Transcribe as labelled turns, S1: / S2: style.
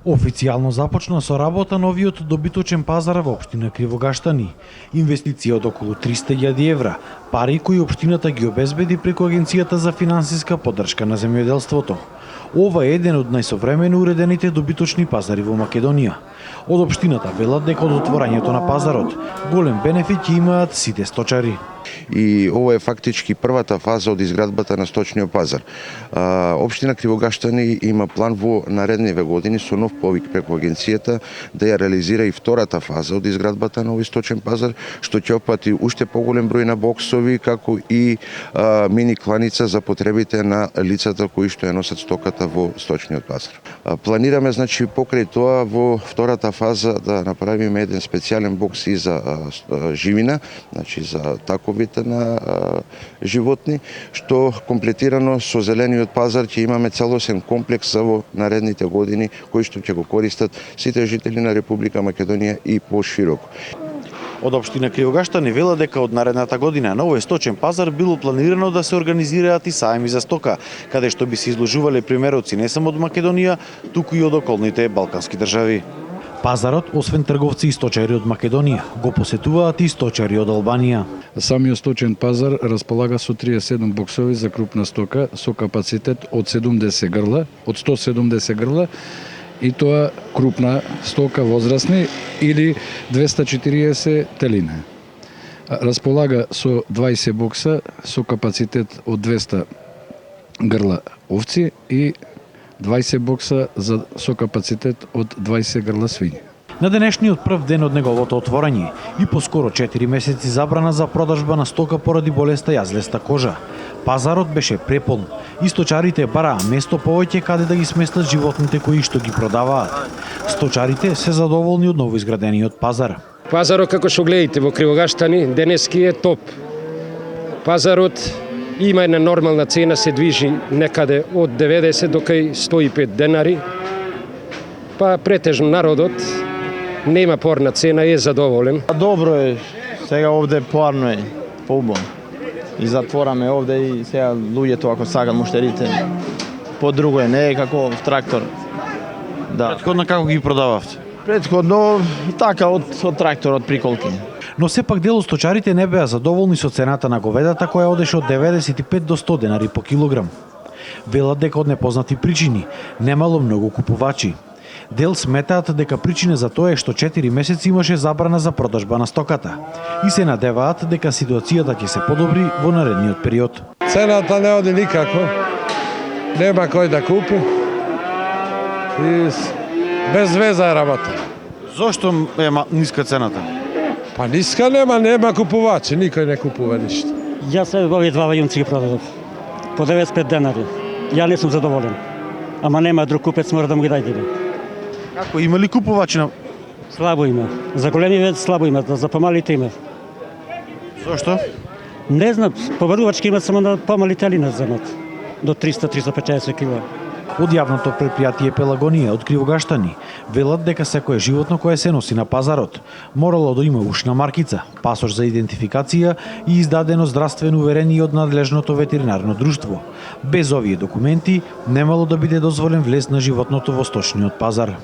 S1: Официјално започна со работа новиот добиточен пазар во општина Кривогаштани. Инвестиција од околу 300.000 евра, пари кои општината ги обезбеди преку Агенцијата за финансиска поддршка на земјоделството. Ова е еден од најсовремено уредените добиточни пазари во Македонија. Од општината велат дека од отворањето на пазарот голем бенефит ќе имаат сите сточари.
S2: И ова е фактички првата фаза од изградбата на сточниот пазар. Општина Кривогаштани има план во наредниве години со нов повик преку агенцијата да ја реализира и втората фаза од изградбата на овој сточен пазар, што ќе опфати уште поголем број на боксови, како и мини кланица за потребите на лицата кои што ја носат стоката во сточниот пазар. Планираме, значи, покрај тоа во втората фаза да направиме еден специјален бокс и за живина, значи за таковите на животни, што комплетирано со зелениот пазар ќе имаме целосен комплекс за во наредните години кои што ќе го користат сите жители на Република Македонија и пошироко.
S1: Од општина Кривогаштани вела дека од наредната година на овој сточен пазар било планирано да се организираат и сајми за стока, каде што би се изложувале примероци не само од Македонија, туку и од околните балкански држави. Пазарот, освен трговци и сточари од Македонија, го посетуваат и сточари од Албанија.
S3: Самиот сточен пазар располага со 37 боксови за крупна стока со капацитет од 70 грла, од 170 грла, и тоа крупна стока возрастни или 240 телина. Располага со 20 бокса со капацитет од 200 грла овци и 20 бокса со капацитет од 20 грла свиња.
S1: На денешниот прв ден од неговото отворање и поскоро 4 месеци забрана за продажба на стока поради болеста јазлеста кожа. Пазарот беше преполн и сточарите бараа место повеќе каде да ги сместат животните кои што ги продаваат. Сточарите се задоволни од новоизградениот пазар.
S4: Пазарот, како што гледате во Кривогаштани, денески е топ. Пазарот има една нормална цена, се движи некаде од 90 до кај 105 денари. Па претежно народот нема порна цена, е задоволен.
S5: Добро е, сега овде поарно е, поубаво. И затвораме овде и сега луѓето ако сакат муштерите, по-друго е, не е како трактор. Да.
S1: Претходно како ги продававте?
S5: Претходно така од тракторот приколки.
S1: Но сепак дел од сточарите не беа задоволни со цената на говедата која одеше од 95 до 100 денари по килограм. Велат дека од непознати причини немало многу купувачи. Дел сметаат дека причина за тоа е што 4 месеци имаше забрана за продажба на стоката и се надеваат дека ситуацијата ќе се подобри во наредниот период.
S6: Цената не оди никако, нема кој да купи и без веза е работа.
S1: Зошто е ниска цената?
S6: Па ниска нема купувачи, никој не купува ништо.
S7: Јас овие два јунци ги продадов по 95 денари. Ја не сум задоволен. Ама нема друг купец, мора да му ги дајде.
S1: Како има ли купувачи на?
S7: Слабо има. За големиве слабо има, за помалите има.
S1: Зошто?
S7: Не знам, побарувачки имат само на помали телина земат. До 300-350 кила.
S1: Од јавното предпријатие Пелагонија од Кривогаштани велат дека секое животно кое се носи на пазарот морало да има ушна маркица, пасош за идентификација и издадено здравствено уверение од надлежното ветеринарно друштво. Без овие документи немало да биде дозволен влез на животното во сточниот пазар.